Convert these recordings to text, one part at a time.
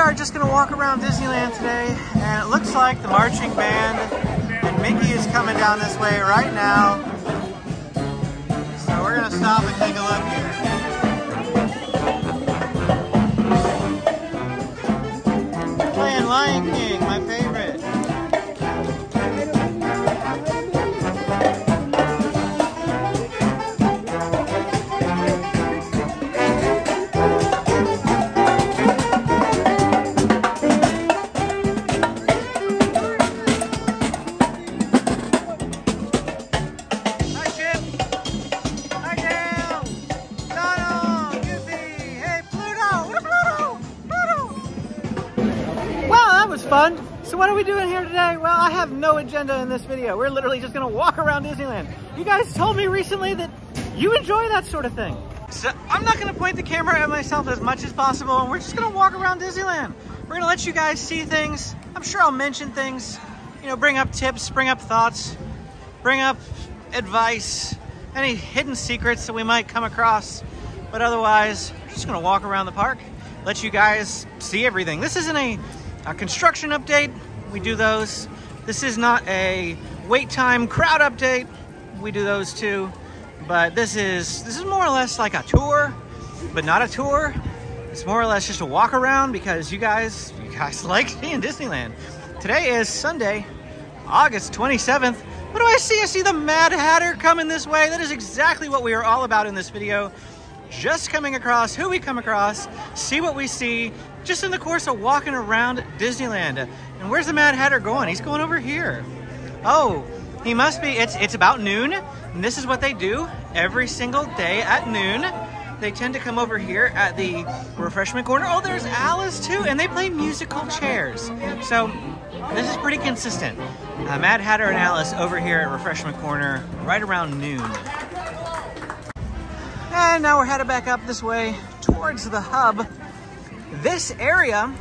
are just gonna walk around Disneyland today, and it looks like the marching band and Mickey is coming down this way right now. So we're gonna stop and take a look here. Playing Lion King, my favorite. Fun. So what are we doing here today? Well, I have no agenda in this video. We're literally just gonna walk around Disneyland. You guys told me recently that you enjoy that sort of thing. So I'm not gonna point the camera at myself as much as possible, and we're just gonna walk around Disneyland. We're gonna let you guys see things. I'm sure I'll mention things, you know, bring up tips, bring up thoughts, bring up advice, any hidden secrets that we might come across. But otherwise, we're just gonna walk around the park, let you guys see everything. This isn't a construction update, we do those. This is not a wait time crowd update, we do those too. But this is more or less like a tour, but not a tour. It's more or less just a walk around because you guys like seeing Disneyland. Today is Sunday, August 27th. What do I see? I see the Mad Hatter coming this way. That is exactly what we are all about in this video. Just coming across who we come across, see what we see, just in the course of walking around Disneyland. And where's the Mad Hatter going? He's going over here. Oh, he must be, it's about noon, and this is what they do every single day at noon. They tend to come over here at the refreshment corner. Oh, there's Alice too, and they play musical chairs. So this is pretty consistent. Mad Hatter and Alice over here at refreshment corner right around noon. And now we're headed back up this way towards the hub. This area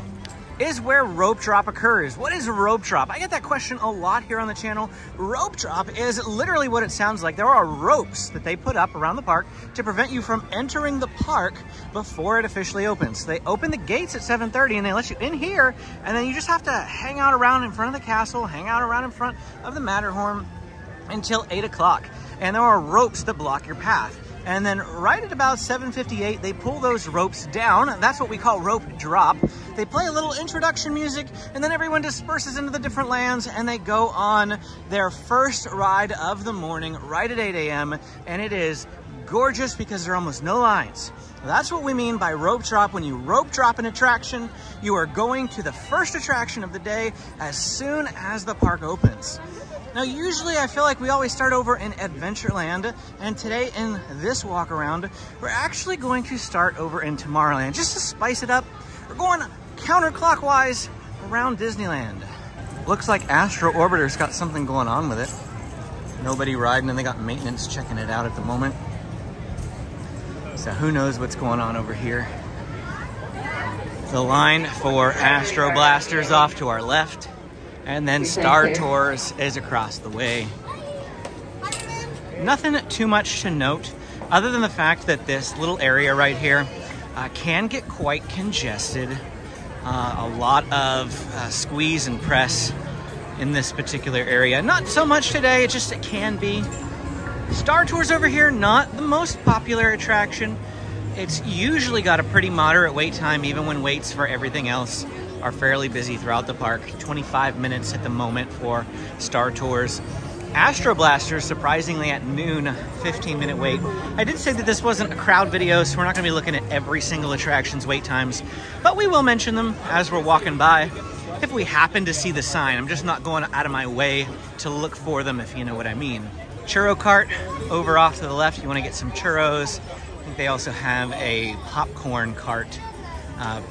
is where rope drop occurs. What is rope drop? I get that question a lot here on the channel. Rope drop is literally what it sounds like. There are ropes that they put up around the park to prevent you from entering the park before it officially opens. They open the gates at 7:30 and they let you in here, and then you just have to hang out around in front of the castle, hang out around in front of the Matterhorn until 8 o'clock. And there are ropes that block your path. And then right at about 7:58, they pull those ropes down. That's what we call rope drop. They play a little introduction music, and then everyone disperses into the different lands, and they go on their first ride of the morning right at 8 a.m. And it is gorgeous because there are almost no lines. That's what we mean by rope drop. When you rope drop an attraction, you are going to the first attraction of the day as soon as the park opens. Now, usually I feel like we always start over in Adventureland, and today in this walk around, we're actually going to start over in Tomorrowland. Just to spice it up, we're going counterclockwise around Disneyland. Looks like Astro Orbiter's got something going on with it. Nobody riding, and they got maintenance checking it out at the moment. So who knows what's going on over here. The line for Astro Blaster's off to our left. And then Star Tours is across the way. Nothing too much to note other than the fact that this little area right here can get quite congested. A lot of squeeze and press in this particular area. Not so much today, it can be. Star Tours over here, not the most popular attraction. It's usually got a pretty moderate wait time, even when waits for everything else are fairly busy throughout the park. 25 minutes at the moment for Star Tours. Astro Blaster, surprisingly at noon, 15-minute wait. I did say that this wasn't a crowd video, so we're not gonna be looking at every single attraction's wait times, but we will mention them as we're walking by if we happen to see the sign. I'm just not going out of my way to look for them, if you know what I mean. Churro cart over off to the left. You wanna get some churros. I think they also have a popcorn cart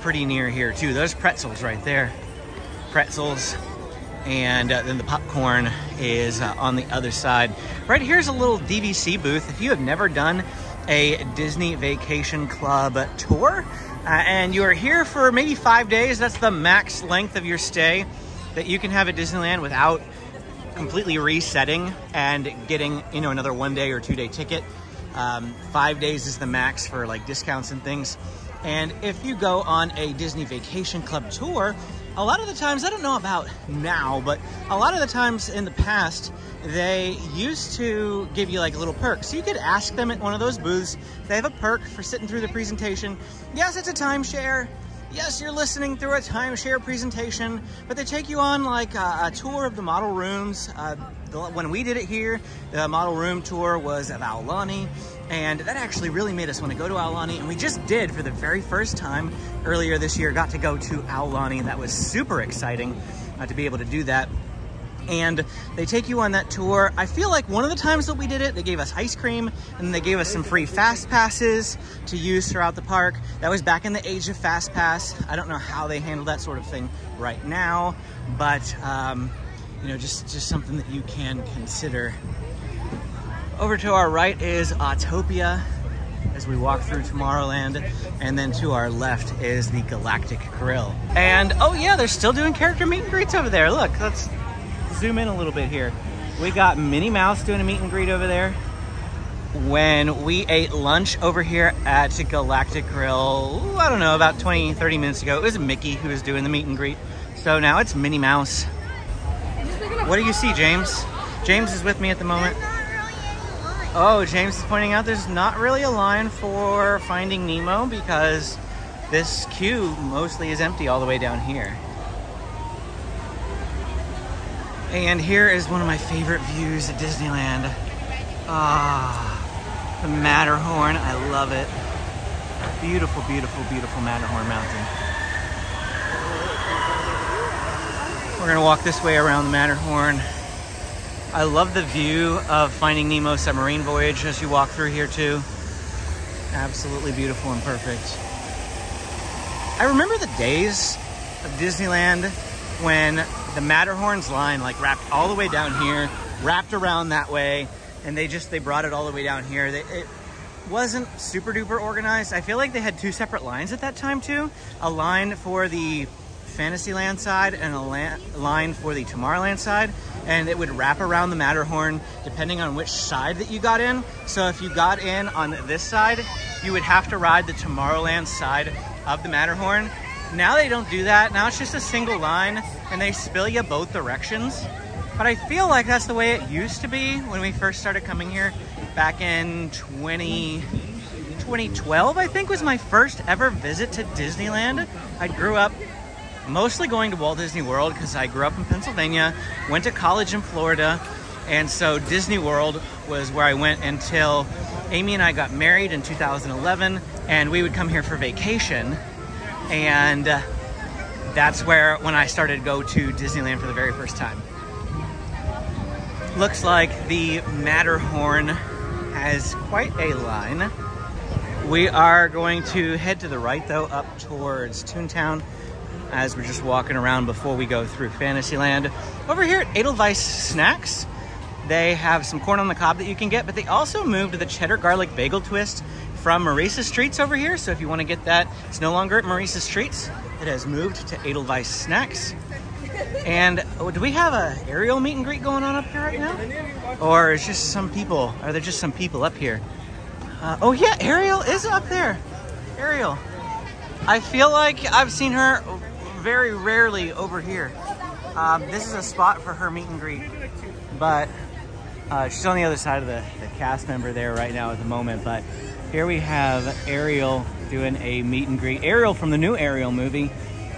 pretty near here too. Those pretzels right there. Pretzels. And then the popcorn is on the other side. Right here's a little DVC booth. If you have never done a Disney Vacation Club tour and you are here for maybe 5 days, that's the max length of your stay that you can have at Disneyland without completely resetting and getting, you know, another 1 day or 2 day ticket. 5 days is the max for like discounts and things. And if you go on a Disney Vacation Club tour, a lot of the times, I don't know about now, but a lot of the times in the past, they used to give you like a little perk. So you could ask them at one of those booths, they have a perk for sitting through the presentation. Yes, it's a timeshare. Yes, you're listening through a timeshare presentation, but they take you on like a tour of the model rooms. When we did it here, the model room tour was of Aulani, and that actually really made us want to go to Aulani, and we just did for the very first time earlier this year, got to go to Aulani, and that was super exciting to be able to do that. And they take you on that tour. I feel like one of the times that we did it, they gave us ice cream and they gave us some free fast passes to use throughout the park. That was back in the age of fast pass. I don't know how they handle that sort of thing right now, but you know, just something that you can consider. Over to our right is Autopia as we walk through Tomorrowland, and then to our left is the Galactic Grill. And oh yeah, they're still doing character meet and greets over there. Look, let's zoom in a little bit here. We got Minnie Mouse doing a meet and greet over there. When we ate lunch over here at Galactic Grill, I don't know, about 20, 30 minutes ago, it was Mickey who was doing the meet and greet. So now it's Minnie Mouse. What do you see, James? James is with me at the moment. Oh, James is pointing out there's not really a line for Finding Nemo because this queue mostly is empty all the way down here. And here is one of my favorite views at Disneyland. Ah, the Matterhorn, I love it. Beautiful, beautiful, beautiful Matterhorn Mountain. We're gonna walk this way around the Matterhorn. I love the view of Finding Nemo Submarine Voyage as you walk through here too. Absolutely beautiful and perfect. I remember the days of Disneyland when the Matterhorn's line like wrapped all the way down here, wrapped around that way, and they brought it all the way down here. It wasn't super duper organized. I feel like they had two separate lines at that time too. A line for the Fantasyland side and a line for the Tomorrowland side, and it would wrap around the Matterhorn depending on which side that you got in. So if you got in on this side, you would have to ride the Tomorrowland side of the Matterhorn. Now they don't do that. Now it's just a single line and they spill you both directions. But I feel like that's the way it used to be when we first started coming here back in 2012, I think was my first ever visit to Disneyland. I grew up mostly going to Walt Disney World because I grew up in Pennsylvania, went to college in Florida, and so Disney World was where I went until Amy and I got married in 2011, and we would come here for vacation. And that's when I started to go to Disneyland for the very first time. Looks like the Matterhorn has quite a line. We are going to head to the right though, up towards Toontown, as we're just walking around before we go through Fantasyland. Over here at Edelweiss Snacks, they have some corn on the cob that you can get, but they also moved the cheddar garlic bagel twist from Maurice's Treats over here. So if you want to get that, it's no longer at Maurice's Treats. It has moved to Edelweiss Snacks. And do we have a Ariel meet and greet going on up here right now? Or is just some people, are there just some people up here? Oh yeah, Ariel is up there. Ariel. I feel like I've seen her very rarely over here. This is a spot for her meet and greet, but she's on the other side of the cast member there right now at the moment. But here we have Ariel doing a meet and greet. Ariel from the new Ariel movie.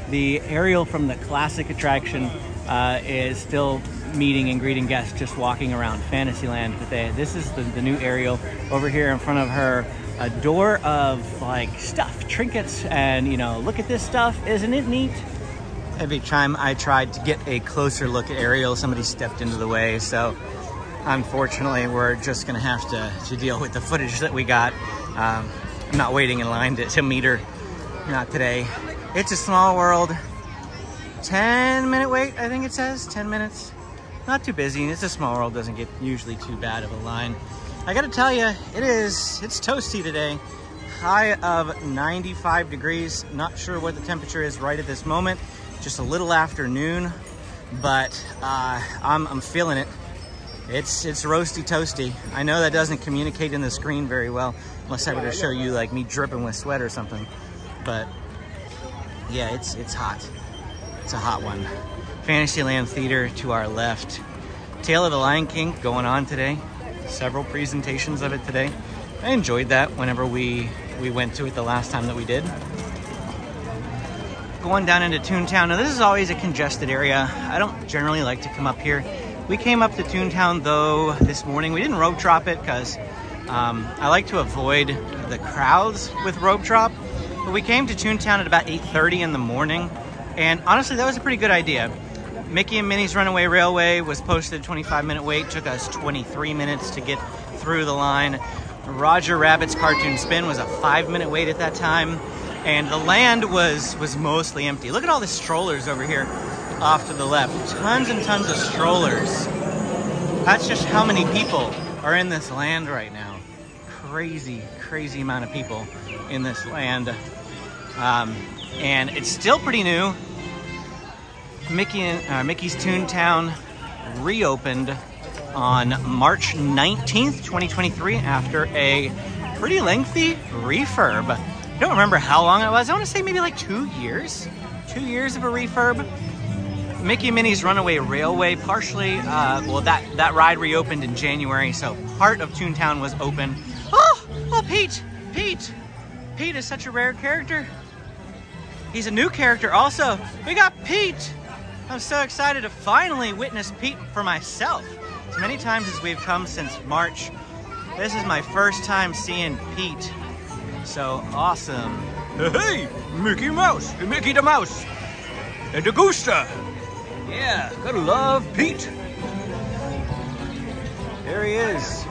The Ariel from the classic attraction is still meeting and greeting guests just walking around Fantasyland. But this is the new Ariel over here in front of her. A door of like stuff, trinkets, and you know, look at this stuff, isn't it neat? Every time I tried to get a closer look at Ariel, somebody stepped into the way. So unfortunately, we're just gonna have to deal with the footage that we got. I'm not waiting in line to meet her, not today. It's a small world. 10-minute wait, I think it says, 10 minutes. Not too busy. It's a small world, doesn't get usually too bad of a line. I gotta tell you, it's toasty today. High of 95 degrees. Not sure what the temperature is right at this moment. Just a little after noon, but I'm feeling it. It's roasty toasty. I know that doesn't communicate in the screen very well, unless I were to show you like me dripping with sweat or something. but yeah, it's hot. It's a hot one. Fantasyland Theater to our left. Tale of the Lion King going on today. Several presentations of it today. I enjoyed that whenever we went to it the last time that we did. Going down into Toontown. Now this is always a congested area. I don't generally like to come up here. We came up to Toontown though this morning. We didn't rope drop it because I like to avoid the crowds with rope drop. But we came to Toontown at about 8:30 in the morning. And honestly, that was a pretty good idea. Mickey and Minnie's Runaway Railway was posted a 25-minute wait. Took us 23 minutes to get through the line. Roger Rabbit's Cartoon Spin was a 5-minute wait at that time. And the land was mostly empty. Look at all the strollers over here off to the left. Tons and tons of strollers. That's just how many people are in this land right now. Crazy, crazy amount of people in this land. And it's still pretty new. Mickey's Toontown reopened on March 19th, 2023 after a pretty lengthy refurb. I don't remember how long it was. I want to say maybe like 2 years. 2 years of a refurb. Mickey and Minnie's Runaway Railway partially, well that ride reopened in January, so part of Toontown was open. Oh, Pete! Pete is such a rare character. He's a new character also. We got Pete! I'm so excited to finally witness Pete for myself. As many times as we've come since March, this is my first time seeing Pete. So awesome. Hey, Mickey Mouse, Mickey the Mouse, and the Gooster. Yeah, gotta love Pete. There he is.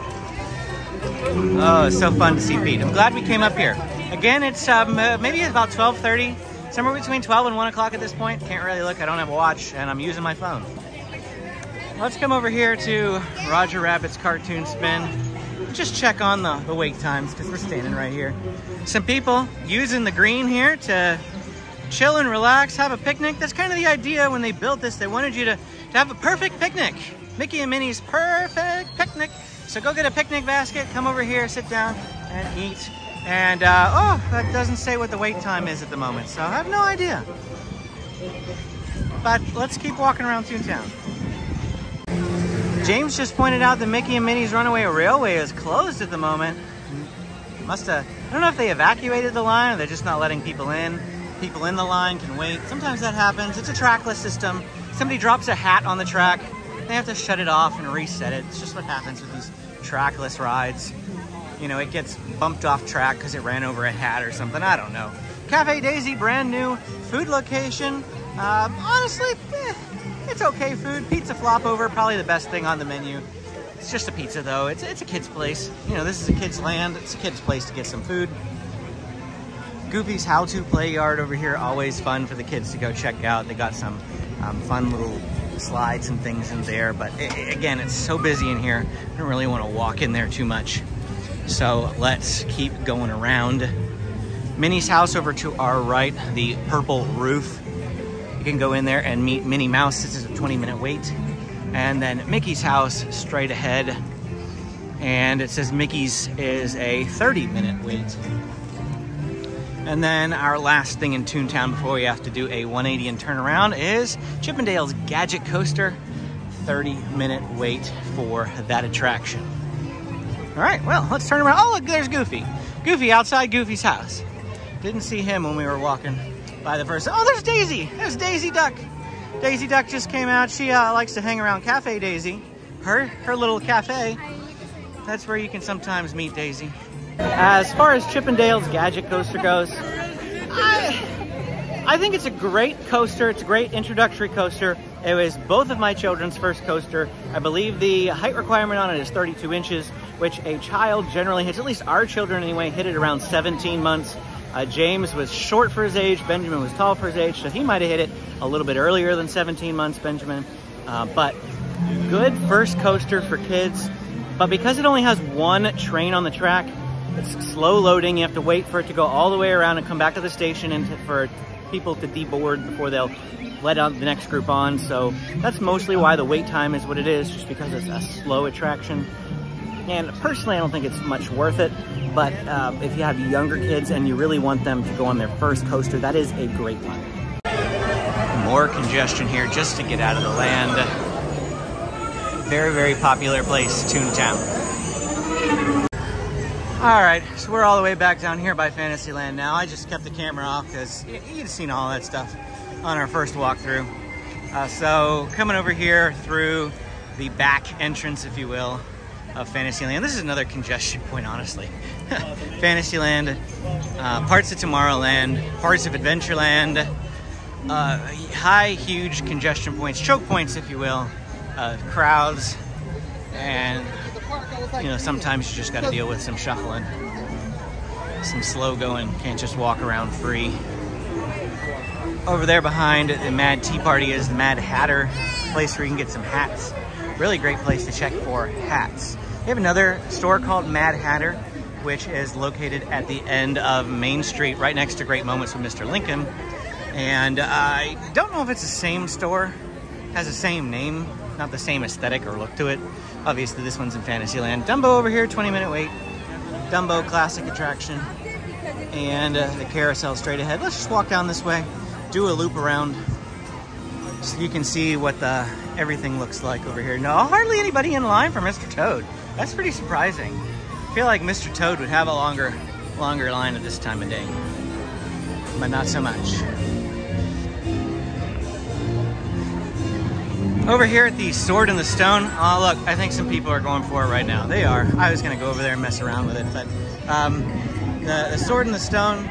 Oh, it's so fun to see Pete. I'm glad we came up here. Again, it's maybe about 12:30, somewhere between 12 and 1 o'clock at this point. Can't really look, I don't have a watch, and I'm using my phone. Let's come over here to Roger Rabbit's Cartoon Spin. Just check on the wait times, because we're standing right here. Some people using the green here to chill and relax, have a picnic. That's kind of the idea when they built this. They wanted you to have a perfect picnic. Mickey and Minnie's perfect picnic. So go get a picnic basket, come over here, sit down and eat. And oh, that doesn't say what the wait time is at the moment, so I have no idea. But let's keep walking around Toontown. James just pointed out that Mickey and Minnie's Runaway Railway is closed at the moment. Must have, I don't know if they evacuated the line or they're just not letting people in. People in the line can wait. Sometimes that happens. It's a trackless system. Somebody drops a hat on the track. They have to shut it off and reset it. It's just what happens with these trackless rides. You know, it gets bumped off track because it ran over a hat or something. I don't know. Cafe Daisy, brand new food location. Honestly, it's okay food. Pizza flop over, probably the best thing on the menu. It's just a pizza though. It's a kid's place. You know, this is a kid's land. It's a kid's place to get some food. Goofy's How-To Play Yard over here, always fun for the kids to go check out. They got some fun little slides and things in there, but again, it's so busy in here. I don't really want to walk in there too much. So let's keep going around. Minnie's house over to our right, the purple roof. You can go in there and meet Minnie Mouse. This is a 20-minute wait. And then Mickey's house straight ahead. And it says Mickey's is a 30-minute wait. And then our last thing in Toontown before we have to do a 180 and turn around is Chip 'n Dale's Gadget Coaster. 30-minute wait for that attraction. All right, well, let's turn around. Oh, look, there's Goofy. Goofy outside Goofy's house. Didn't see him when we were walking by the first. Oh, there's Daisy. There's Daisy Duck. Daisy Duck just came out. She likes to hang around Cafe Daisy. Her little cafe. That's where you can sometimes meet Daisy. As far as Chip 'n Dale's Gadget Coaster goes, I think it's a great coaster. It's a great introductory coaster. It was both of my children's first coaster. I believe the height requirement on it is 32 inches, which a child generally hits, at least our children anyway, hit it around 17 months. James was short for his age, Benjamin was tall for his age, so he might have hit it a little bit earlier than 17 months, Benjamin. But good first coaster for kids. But because it only has one train on the track, it's slow loading. You have to wait for it to go all the way around and come back to the station and for people to deboard before they'll let out the next group on. So that's mostly why the wait time is what it is, just because it's a slow attraction. And personally, I don't think it's much worth it, but if you have younger kids and you really want them to go on their first coaster, that is a great one. More congestion here just to get out of the land. Very, very popular place, Toontown. All right, so we're all the way back down here by Fantasyland now. I just kept the camera off because you'd seen all that stuff on our first walkthrough. So coming over here through the back entrance, if you will, of Fantasyland. This is another congestion point, honestly. Fantasyland, parts of Tomorrowland, parts of Adventureland, high, huge congestion points, choke points, if you will, crowds, and you know, sometimes you just got to deal with some shuffling, some slow going, can't just walk around free. Over there behind the Mad Tea Party is the Mad Hatter, place where you can get some hats. Really great place to check for hats. They have another store called Mad Hatter, which is located at the end of Main Street, right next to Great Moments with Mr. Lincoln. And I don't know if it's the same store, has the same name, not the same aesthetic or look to it. Obviously, this one's in Fantasyland. Dumbo over here, 20-minute wait. Dumbo classic attraction. And the carousel straight ahead. Let's just walk down this way, do a loop around, so you can see what everything looks like over here. No, hardly anybody in line for Mr. Toad. That's pretty surprising. I feel like Mr. Toad would have a longer line at this time of day, but not so much. Over here at the Sword in the Stone, oh look, I think some people are going for it right now. They are. I was gonna go over there and mess around with it, but the Sword in the Stone,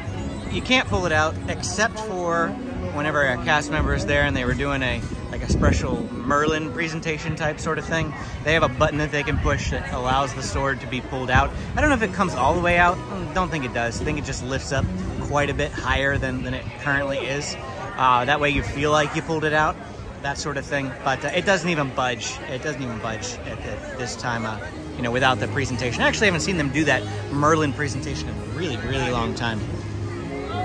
you can't pull it out except for whenever a cast member is there and they were doing a special Merlin presentation type sort of thing. They have a button that they can push that allows the sword to be pulled out. I don't know if it comes all the way out. I don't think it does. I think it just lifts up quite a bit higher than it currently is. That way you feel like you pulled it out, that sort of thing. But it doesn't even budge. It doesn't even budge at this time, you know, without the presentation. I actually haven't seen them do that Merlin presentation in a really, really long time.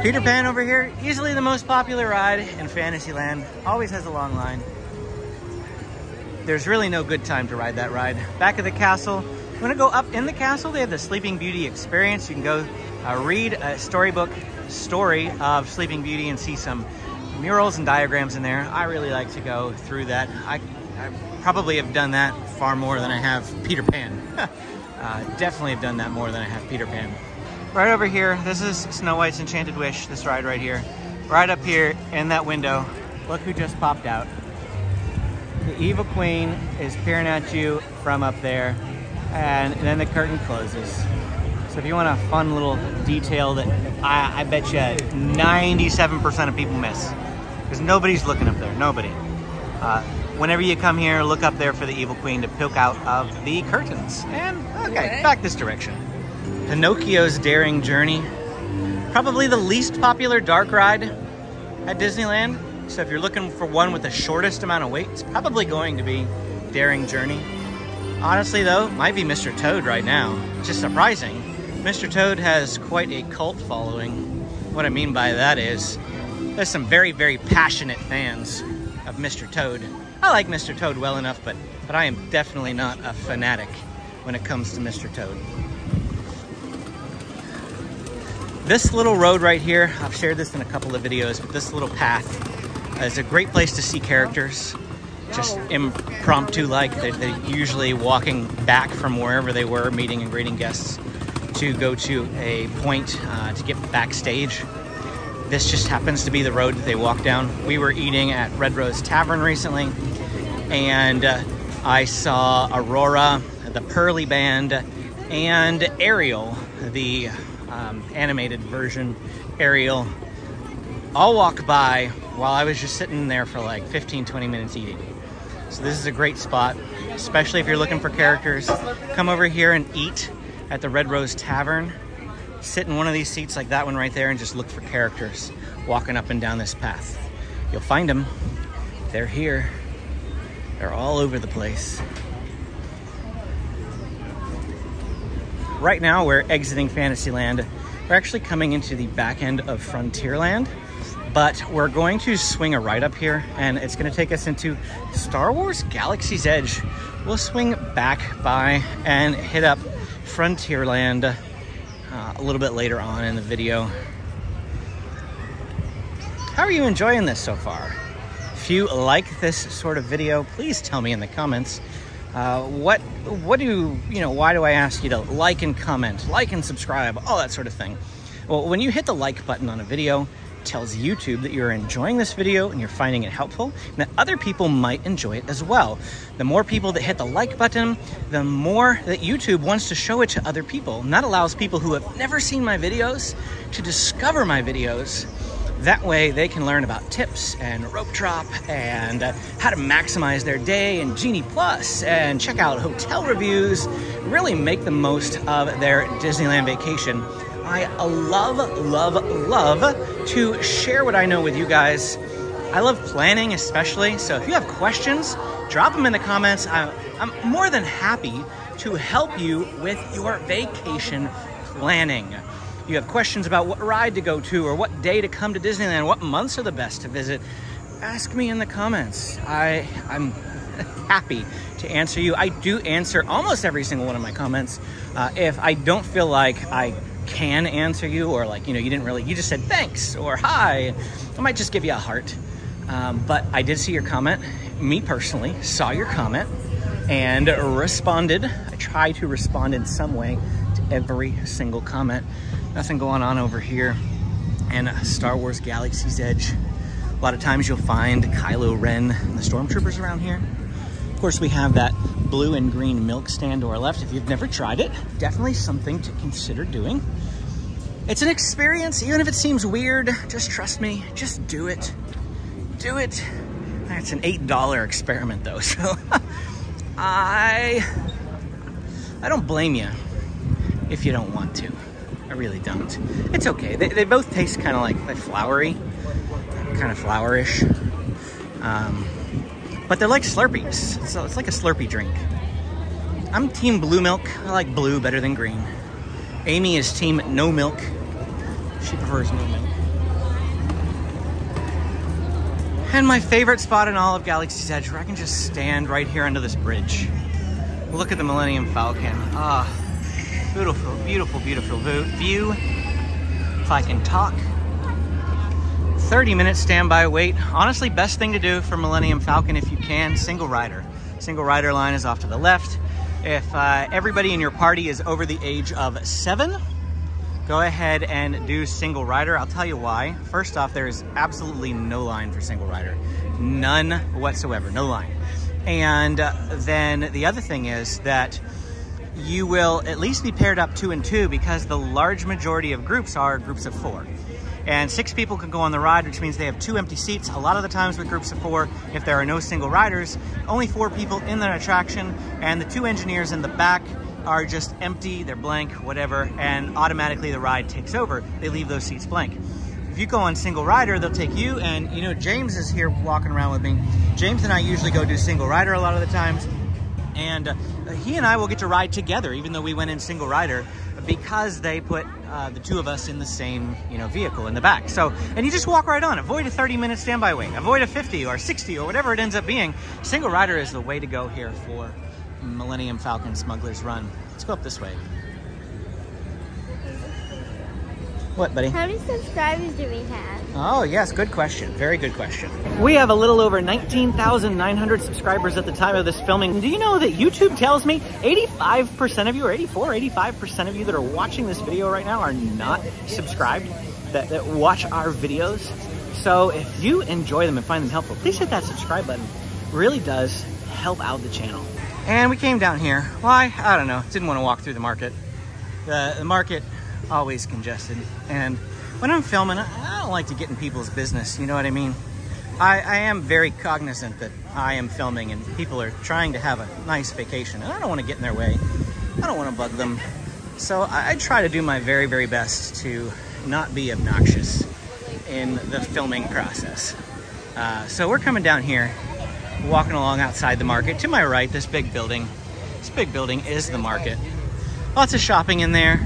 Peter Pan over here, easily the most popular ride in Fantasyland. Always has a long line. There's really no good time to ride that ride. Back at the castle, you want to go up in the castle, they have the Sleeping Beauty experience. You can go read a storybook story of Sleeping Beauty and see some murals and diagrams in there. I really like to go through that. I probably have done that far more than I have Peter Pan. Definitely have done that more than I have Peter Pan. Right over here, this is Snow White's Enchanted Wish, this ride right here. Right up here in that window, look who just popped out. The Evil Queen is peering at you from up there, and then the curtain closes. So if you want a fun little detail that I bet you 97% of people miss, because nobody's looking up there, nobody. Whenever you come here, look up there for the Evil Queen to poke out of the curtains. And, okay, back this direction. Pinocchio's Daring Journey, probably the least popular dark ride at Disneyland. So if you're looking for one with the shortest amount of wait, it's probably going to be Daring Journey. Honestly though, might be Mr. Toad right now. It's just surprising. Mr. Toad has quite a cult following. What I mean by that is, there's some very, very passionate fans of Mr. Toad. I like Mr. Toad well enough, but I am definitely not a fanatic when it comes to Mr. Toad. This little road right here, I've shared this in a couple of videos, but this little path is a great place to see characters. Just impromptu like. They're usually walking back from wherever they were, meeting and greeting guests, to go to a point to get backstage. This just happens to be the road that they walk down. We were eating at Red Rose Tavern recently, and I saw Aurora, the Pearly Band, and Ariel, the animated version Ariel, all walk by while I was just sitting there for like 15-20 minutes eating. So this is a great spot, especially if you're looking for characters. Come over here and eat at the Red Rose Tavern. Sit in one of these seats like that one right there and just look for characters walking up and down this path. You'll find them. They're here. They're all over the place. Right now we're exiting Fantasyland. We're actually coming into the back end of Frontierland, but we're going to swing a right up here, and it's going to take us into Star Wars Galaxy's Edge, we'll swing back by and hit up Frontierland a little bit later on in the video. How are you enjoying this so far? If you like this sort of video, please tell me in the comments. Why do I ask you to like and comment, like and subscribe, all that sort of thing? Well, when you hit the like button on a video, it tells YouTube that you're enjoying this video and you're finding it helpful, and that other people might enjoy it as well. The more people that hit the like button, the more that YouTube wants to show it to other people. And that allows people who have never seen my videos to discover my videos. That way they can learn about tips and rope drop and how to maximize their day and Genie Plus and check out hotel reviews, really make the most of their Disneyland vacation. I love to share what I know with you guys. I love planning especially, so if you have questions, drop them in the comments. I'm more than happy to help you with your vacation planning. You have questions about what ride to go to or what day to come to Disneyland, what months are the best to visit, ask me in the comments. I'm happy to answer you. I do answer almost every single one of my comments. If I don't feel like I can answer you, or like, you just said thanks or hi, I might just give you a heart. But I did see your comment. Me personally saw your comment and responded. I try to respond in some way to every single comment. Nothing going on over here in Star Wars Galaxy's Edge. A lot of times you'll find Kylo Ren and the Stormtroopers around here. Of course, we have that blue and green milk stand to our left. If you've never tried it, definitely something to consider doing. It's an experience, even if it seems weird, just trust me, just do it. Do it. It's an $8 experiment though, so I don't blame you if you don't want to. I really don't. It's okay. They both taste kind of like flowery, kind of flourish. But they're like Slurpees, so it's like a Slurpee drink. I'm team blue milk. I like blue better than green. Amy is team no milk. She prefers no milk. And my favorite spot in all of Galaxy's Edge, where I can just stand right here under this bridge. Look at the Millennium Falcon. Ah, beautiful, beautiful, beautiful view. If I can talk. 30-minute standby wait. Honestly, best thing to do for Millennium Falcon if you can, single rider. Single rider line is off to the left. If everybody in your party is over the age of 7, go ahead and do single rider. I'll tell you why. First off, there is absolutely no line for single rider. None whatsoever, no line. And then the other thing is that you will at least be paired up 2 and 2, because the large majority of groups are groups of 4. And 6 people can go on the ride, which means they have 2 empty seats. A lot of the times with groups of 4, if there are no single riders, only 4 people in the attraction, and the 2 engineers in the back are just empty, they're blank, whatever, and automatically the ride takes over. They leave those seats blank. If you go on single rider, they'll take you, and James is here walking around with me. James and I usually go do single rider a lot of the times, and he and I will get to ride together, even though we went in single rider, because they put the 2 of us in the same vehicle in the back. So, and you just walk right on. Avoid a 30-minute standby wait. Avoid a 50 or 60 or whatever it ends up being. Single rider is the way to go here for Millennium Falcon Smuggler's Run. Let's go up this way. What, buddy? How many subscribers do we have? Oh, yes, good question. Very good question. We have a little over 19,900 subscribers at the time of this filming. Do you know that YouTube tells me 85% of you, or 85% of you that are watching this video right now are not subscribed, that watch our videos? So if you enjoy them and find them helpful, please hit that subscribe button. It really does help out the channel. And we came down here. Why? I don't know. Didn't want to walk through the market. The market, always congested. And when I'm filming, I don't like to get in people's business, you know what I mean? I am very cognizant that I am filming and people are trying to have a nice vacation, and I don't want to get in their way. I don't want to bug them. So I try to do my very, very best to not be obnoxious in the filming process. So we're coming down here, walking along outside the market. To my right, this big building. This big building is the market. Lots of shopping in there.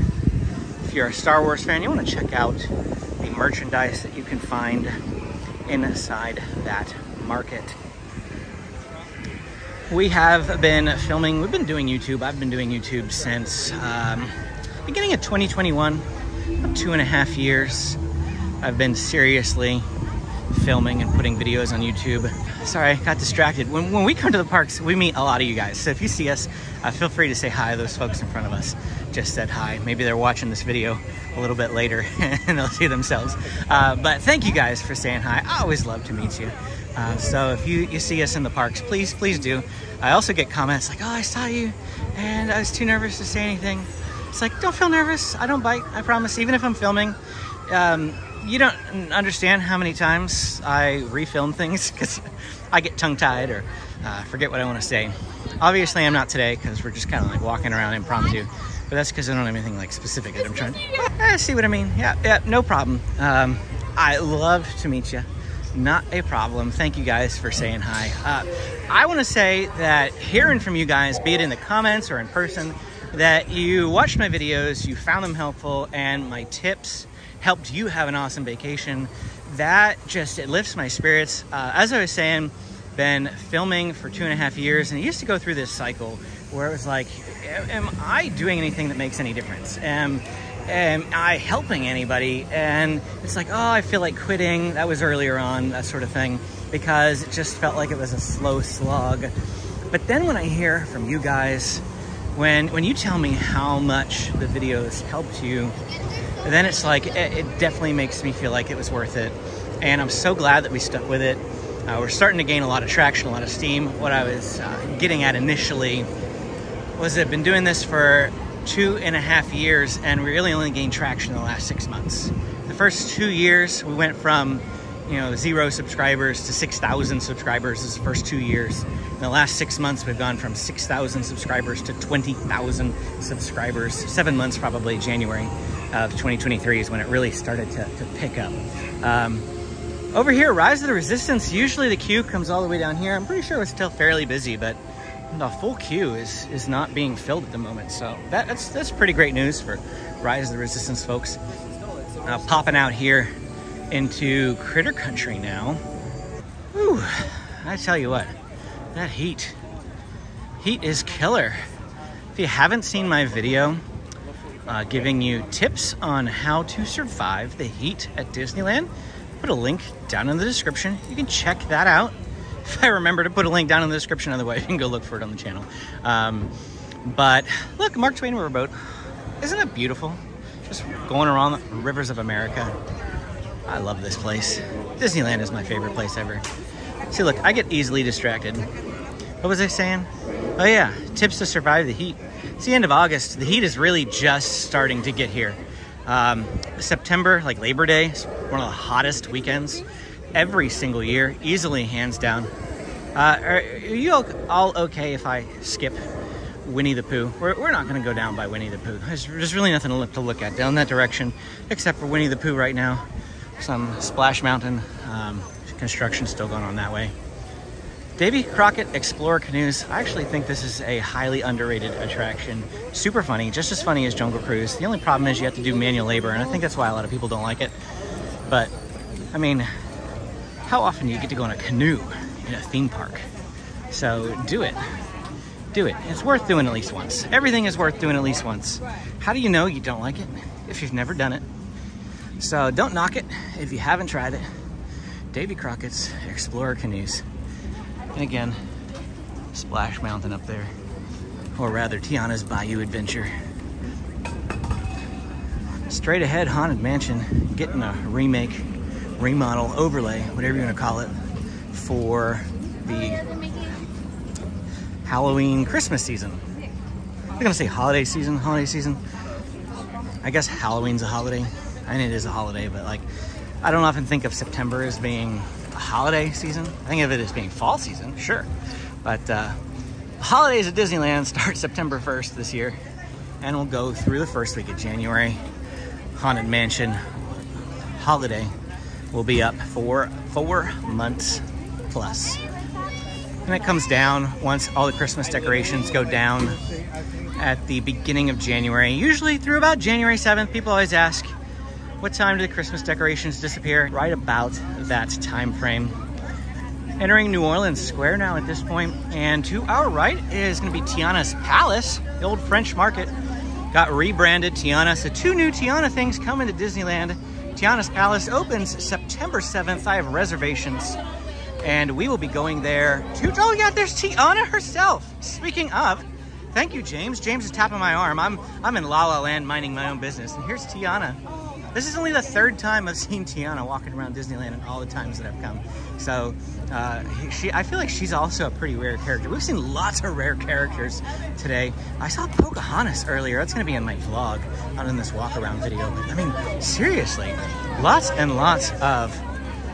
If you're a Star Wars fan, you want to check out the merchandise that you can find inside that market. we have been filming, we've been doing YouTube. I've been doing YouTube since beginning of 2021, about 2.5 years. I've been seriously filming and putting videos on YouTube. Sorry, I got distracted. When we come to the parks, we meet a lot of you guys. So if you see us, feel free to say hi to those folks in front of us. Just said hi. Maybe they're watching this video a little bit later and they'll see themselves. But thank you guys for saying hi. I always love to meet you. So if you see us in the parks, please do. I also get comments like, oh, I saw you and I was too nervous to say anything. It's like, don't feel nervous. I don't bite, I promise. Even if I'm filming, you don't understand how many times I refilm things because I get tongue-tied or forget what I want to say. Obviously, I'm not today because we're just kind of like walking around impromptu. But that's because I don't have anything like specific that I'm trying to... see what I mean? Yeah, no problem. I love to meet you. Not a problem. Thank you guys for saying hi. I want to say that hearing from you guys, be it in the comments or in person, that you watched my videos, you found them helpful, and my tips helped you have an awesome vacation. That just, it lifts my spirits. As I was saying, been filming for 2.5 years, and it used to go through this cycle where it was like, am I doing anything that makes any difference? Am I helping anybody? And it's like, oh, I feel like quitting. That was earlier on, that sort of thing, because it just felt like it was a slow slog. But then when I hear from you guys, when you tell me how much the videos helped you, then it's like, it definitely makes me feel like it was worth it. And I'm so glad that we stuck with it. We're starting to gain a lot of traction, a lot of steam. What I was getting at initially was I've been doing this for 2.5 years and we really only gained traction in the last 6 months. The first 2 years, we went from 0 subscribers to 6,000 subscribers. This is the first 2 years. In the last 6 months, we've gone from 6,000 subscribers to 20,000 subscribers. 7 months, probably January of 2023 is when it really started to pick up. Over here, Rise of the Resistance, usually the queue comes all the way down here. I'm pretty sure it's still fairly busy, but the full queue is not being filled at the moment. So that's pretty great news for Rise of the Resistance folks. Popping out here into Critter Country now. Whew, I tell you what, that heat is killer. If you haven't seen my video giving you tips on how to survive the heat at Disneyland, put a link down in the description. You can check that out. If I remember to put a link down in the description, otherwise you can go look for it on the channel. But look, Mark Twain Riverboat. Isn't it beautiful? Just going around the rivers of America. I love this place. Disneyland is my favorite place ever. See, look, I get easily distracted. What was I saying? Oh yeah, tips to survive the heat. It's the end of August. The heat is really just starting to get here. September, like Labor Day, is one of the hottest weekends every single year, easily, hands down. Are you all okay if I skip Winnie the Pooh? We're not going to go down by Winnie the Pooh. There's really nothing to look at down that direction, except for Winnie the Pooh right now. Some Splash Mountain construction still going on that way. Davy Crockett Explorer Canoes. I actually think this is a highly underrated attraction. Super funny, just as funny as Jungle Cruise. The only problem is you have to do manual labor, and I think that's why a lot of people don't like it. But, I mean, how often do you get to go on a canoe in a theme park? So do it. Do it. It's worth doing at least once. Everything is worth doing at least once. How do you know you don't like it if you've never done it? So don't knock it if you haven't tried it. Davy Crockett's Explorer Canoes. And again, Splash Mountain up there. Or rather, Tiana's Bayou Adventure. Straight ahead, Haunted Mansion. Getting a remake, remodel, overlay, whatever you want to call it, for the Halloween Christmas season. I'm gonna say holiday season. I guess Halloween's a holiday. I mean, it is a holiday, but like, I don't often think of September as being a holiday season. I think of it as being fall season, sure. But holidays at Disneyland start September 1st this year, and we'll go through the first week of January. Haunted Mansion holiday will be up for 4 months plus. And it comes down once all the Christmas decorations go down at the beginning of January. Usually through about January 7th, people always ask, what time do the Christmas decorations disappear? Right about that time frame. Entering New Orleans Square now at this point, and to our right is going to be Tiana's Palace, the old French market. Got rebranded Tiana, so 2 new Tiana things coming to Disneyland. Tiana's Palace opens September 7th. I have reservations, and we will be going there to... Oh yeah, there's Tiana herself. Speaking of, thank you, James. James is tapping my arm. I'm in La La Land minding my own business, and here's Tiana. This is only the 3rd time I've seen Tiana walking around Disneyland in all the times that I've come. So I feel like she's also a pretty rare character. We've seen lots of rare characters today. I saw Pocahontas earlier. That's going to be in my vlog, not in this walk around video. But I mean, seriously, lots and lots of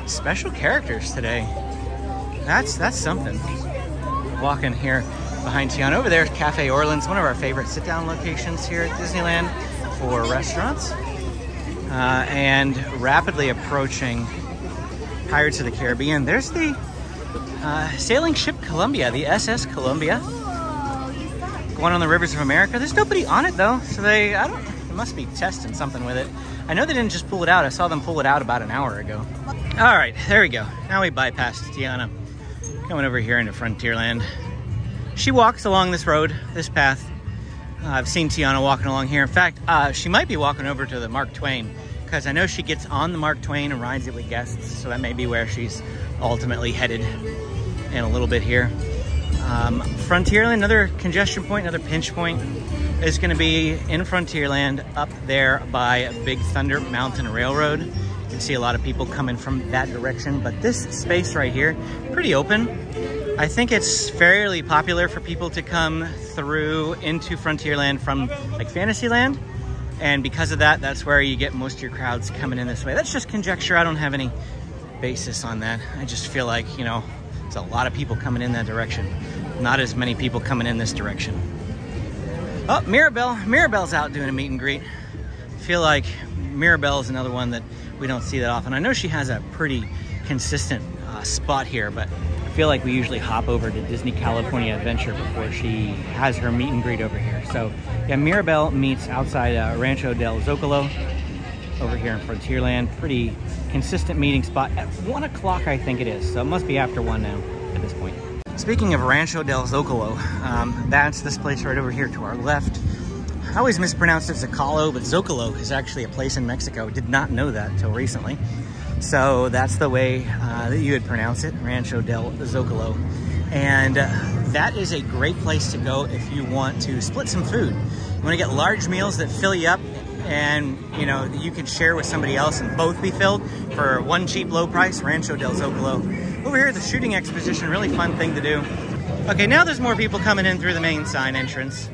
special characters today. That's something. Walking here behind Tiana. Over there is Cafe Orleans, one of our favorite sit-down locations here at Disneyland for restaurants. And rapidly approaching Pirates of the Caribbean. There's the sailing ship Columbia, the SS Columbia, going on the rivers of America. There's nobody on it though, so they must be testing something with it. I know they didn't just pull it out. I saw them pull it out about an hour ago. All right, there we go. Now we bypassed Tiana, coming over here into Frontierland. She walks along this road, this path. I've seen Tiana walking along here. In fact, she might be walking over to the Mark Twain, because I know she gets on the Mark Twain and rides it with guests, so that may be where she's ultimately headed in a little bit here. Frontierland, another congestion point, another pinch point, is going to be in Frontierland up there by Big Thunder Mountain Railroad. You can see a lot of people coming from that direction, but this space right here, pretty open. I think it's fairly popular for people to come through into Frontierland from like Fantasyland. And because of that, that's where you get most of your crowds coming in this way. That's just conjecture. I don't have any basis on that. I just feel like, you know, there's a lot of people coming in that direction. Not as many people coming in this direction. Oh, Mirabelle. Mirabelle's out doing a meet and greet. I feel like Mirabelle is another one that we don't see that often. I know she has a pretty consistent spot here, but I feel like we usually hop over to Disney California Adventure before she has her meet and greet over here. So yeah, Mirabelle meets outside Rancho del Zocalo over here in Frontierland. Pretty consistent meeting spot at 1 o'clock, I think it is. So it must be after 1 now at this point. Speaking of Rancho del Zocalo, that's this place right over here to our left. I always mispronounced it Zocalo, but Zocalo is actually a place in Mexico. Did not know that until recently. So that's the way that you would pronounce it, Rancho del Zocalo. And that is a great place to go if you want to split some food. You want to get large meals that fill you up and, you know, you can share with somebody else and both be filled for one cheap, low price, Rancho del Zocalo. Over here at the shooting exposition, really fun thing to do. Okay, now there's more people coming in through the main sign entrance.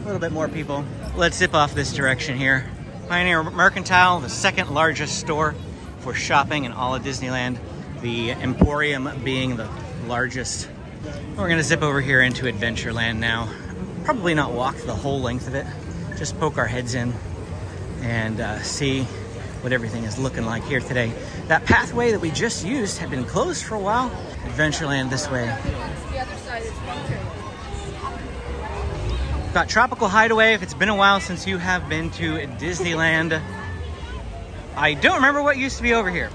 A little bit more people. Let's zip off this direction here. Pioneer Mercantile, the 2nd largest store for shopping in all of Disneyland, the Emporium being the largest. We're gonna zip over here into Adventureland now. Probably not walk the whole length of it, just poke our heads in and see what everything is looking like here today. That pathway that we just used had been closed for a while. Adventureland this way. The other side is Got Tropical Hideaway. If it's been a while since you have been to Disneyland, I don't remember what used to be over here.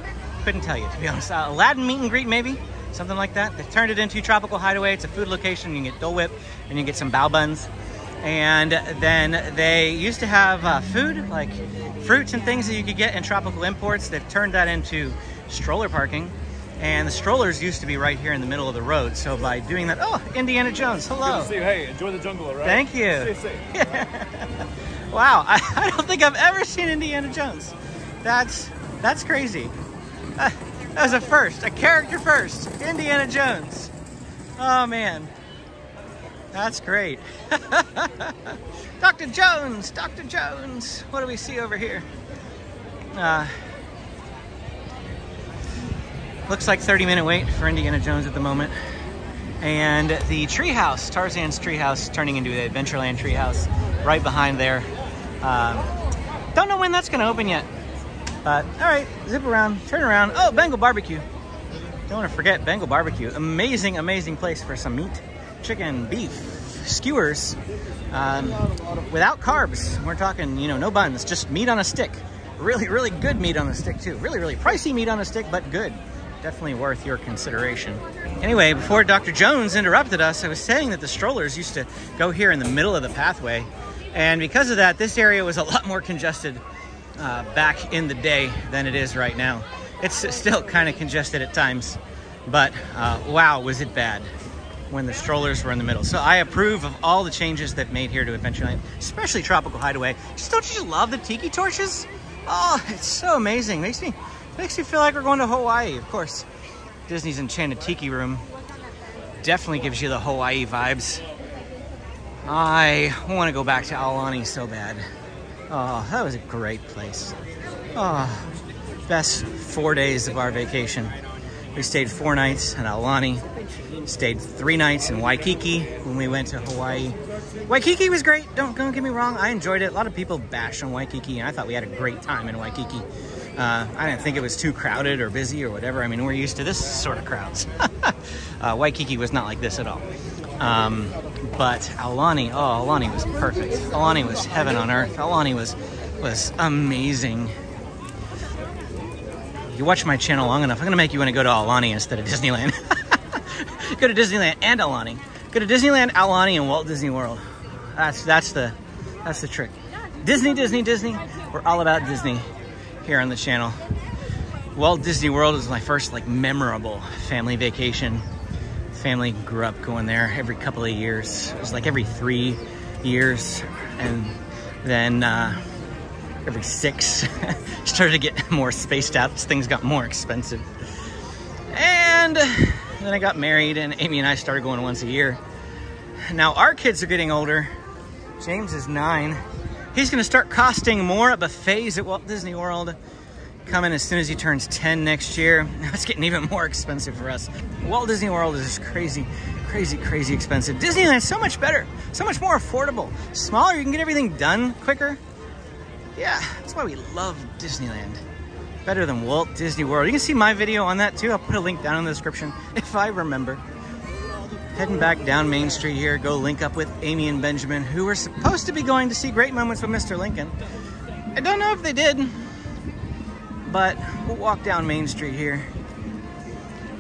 Couldn't tell you, to be honest. Aladdin meet and greet, maybe? Something like that. They turned it into Tropical Hideaway. It's a food location. You can get Dole Whip and you can get some bao buns. And then they used to have food, like fruits and things that you could get in Tropical Imports. They've turned that into stroller parking. And the strollers used to be right here in the middle of the road. So by doing that, oh, Indiana Jones, hello. Good to see you. Hey, enjoy the jungle, all right? Thank you. Stay safe. Wow, I don't think I've ever seen Indiana Jones. That's crazy. That was a first, a character first. Indiana Jones. Oh man, that's great. Dr. Jones, Dr. Jones. What do we see over here? Looks like 30-minute wait for Indiana Jones at the moment. And the treehouse, Tarzan's treehouse, turning into the Adventureland treehouse right behind there. Don't know when that's gonna open yet. But all right, zip around, turn around. Oh, Bengal Barbecue. Don't want to forget Bengal Barbecue. Amazing, amazing place for some meat. Chicken, beef, skewers, without carbs. We're talking, you know, no buns, just meat on a stick. Really, really good meat on a stick too. Really, really pricey meat on a stick, but good. definitely worth your consideration. Anyway, before Dr. Jones interrupted us, I was saying that the strollers used to go here in the middle of the pathway. And because of that, this area was a lot more congested back in the day than it is right now. It's still kind of congested at times, but wow, was it bad when the strollers were in the middle. So I approve of all the changes they've made here to Adventureland, especially Tropical Hideaway. Don't you just love the tiki torches? Oh, it's so amazing. Makes me feel like we're going to Hawaii. Of course, Disney's Enchanted Tiki Room definitely gives you the Hawaii vibes. I want to go back to Aulani so bad. Oh, that was a great place. Oh, best 4 days of our vacation. We stayed 4 nights in Aulani, stayed 3 nights in Waikiki when we went to Hawaii. Waikiki was great, don't get me wrong, I enjoyed it. A lot of people bash on Waikiki, and I thought we had a great time in Waikiki. I didn't think it was too crowded or busy or whatever. I mean, we're used to this sort of crowds. Waikiki was not like this at all. But Aulani, oh, Aulani was perfect. Aulani was heaven on earth. Aulani was amazing. You watch my channel long enough, I'm gonna make you want to go to Aulani instead of Disneyland. Go to Disneyland and Aulani. Go to Disneyland, Aulani, and Walt Disney World. That's the trick. Disney. We're all about Disney here on the channel. Walt Disney World was my first like memorable family vacation. Family grew up going there every couple of years. It was like every 3 years, and then every 6. Started to get more spaced out as things got more expensive. And then I got married, and Amy and I started going once a year. Now our kids are getting older. James is 9. He's gonna start costing more at buffets at Walt Disney World. Coming as soon as he turns 10 next year. Now it's getting even more expensive for us. Walt Disney World is just crazy expensive. Disneyland's so much better, so much more affordable. Smaller, you can get everything done quicker. Yeah, that's why we love Disneyland. Better than Walt Disney World. You can see my video on that too. I'll put a link down in the description if I remember. Heading back down Main Street here, go link up with Amy and Benjamin, who were supposed to be going to see Great Moments with Mr. Lincoln. I don't know if they did, but we'll walk down Main Street here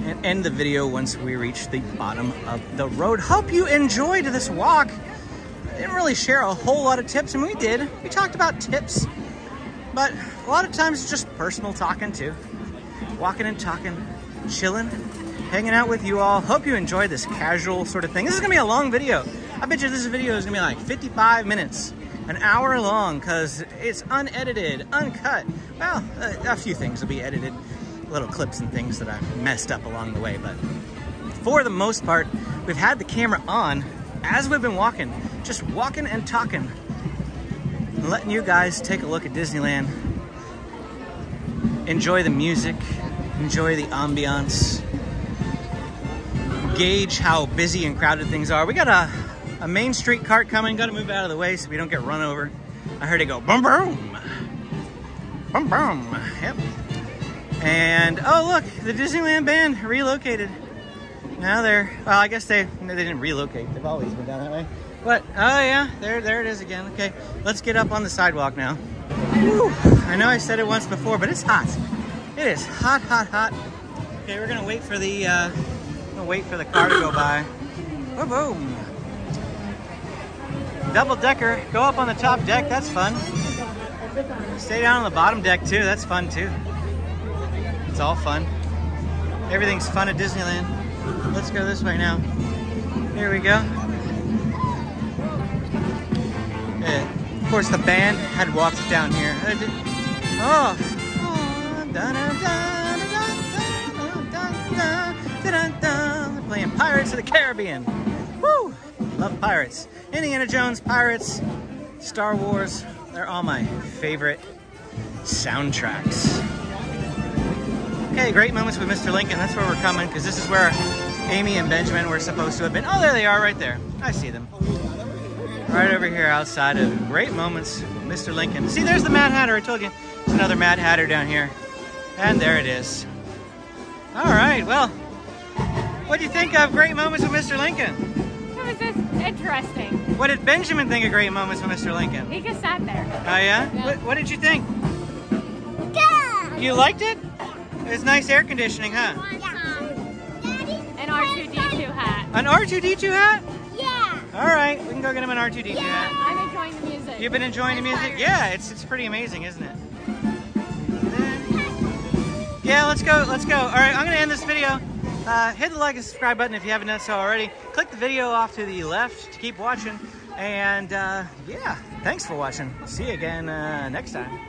and end the video once we reach the bottom of the road. Hope you enjoyed this walk. I didn't really share a whole lot of tips, and we did. We talked about tips, but a lot of times it's just personal talking too. Walking and talking, chilling, hanging out with you all. Hope you enjoyed this casual sort of thing. This is gonna be a long video. I bet you this video is gonna be like 55 minutes. An hour long, because it's unedited, uncut. Well, a few things will be edited, little clips and things that I've messed up along the way, but for the most part, we've had the camera on as we've been walking, just walking and talking, and letting you guys take a look at Disneyland, enjoy the music, enjoy the ambiance, gauge how busy and crowded things are. We got a Main Street cart coming. Got to move out of the way so we don't get run over. I heard it go boom boom, boom boom. Yep. And oh look, the Disneyland band relocated. Now they're, well, I guess they didn't relocate. They've always been down that way. But oh yeah, there it is again. Okay, let's get up on the sidewalk now. Whew. I know I said it once before, but it's hot. It is hot. Okay, we're gonna wait for the car to go by. Boom boom. Double decker, go up on the top deck, that's fun. Stay down on the bottom deck too, that's fun too. It's all fun. Everything's fun at Disneyland. Let's go this way now. Here we go. Of course the band had walked down here. Oh. They're playing Pirates of the Caribbean. Woo! Love pirates. Indiana Jones, Pirates, Star Wars, they're all my favorite soundtracks. Okay, Great Moments with Mr. Lincoln, that's where we're coming, because this is where Amy and Benjamin were supposed to have been. Oh, there they are right there. I see them. Right over here outside of Great Moments with Mr. Lincoln. See, there's the Mad Hatter, I told you. There's another Mad Hatter down here. And there it is. All right, well, what do you think of Great Moments with Mr. Lincoln? It was just interesting. What did Benjamin think of Great Moments with Mr. Lincoln? He just sat there. Oh yeah? Yeah. What did you think? Yeah. You liked it? It's nice air conditioning, huh? An R2-D2 hat. An R2-D2 hat? Yeah. All right, we can go get him an R2-D2 hat. I'm enjoying the music. You've been enjoying the music? Yeah, it's pretty amazing, isn't it? Yeah, let's go. All right, I'm gonna end this video. Hit the like and subscribe button if you haven't done so already. Click the video off to the left to keep watching. And yeah, thanks for watching. See you again next time.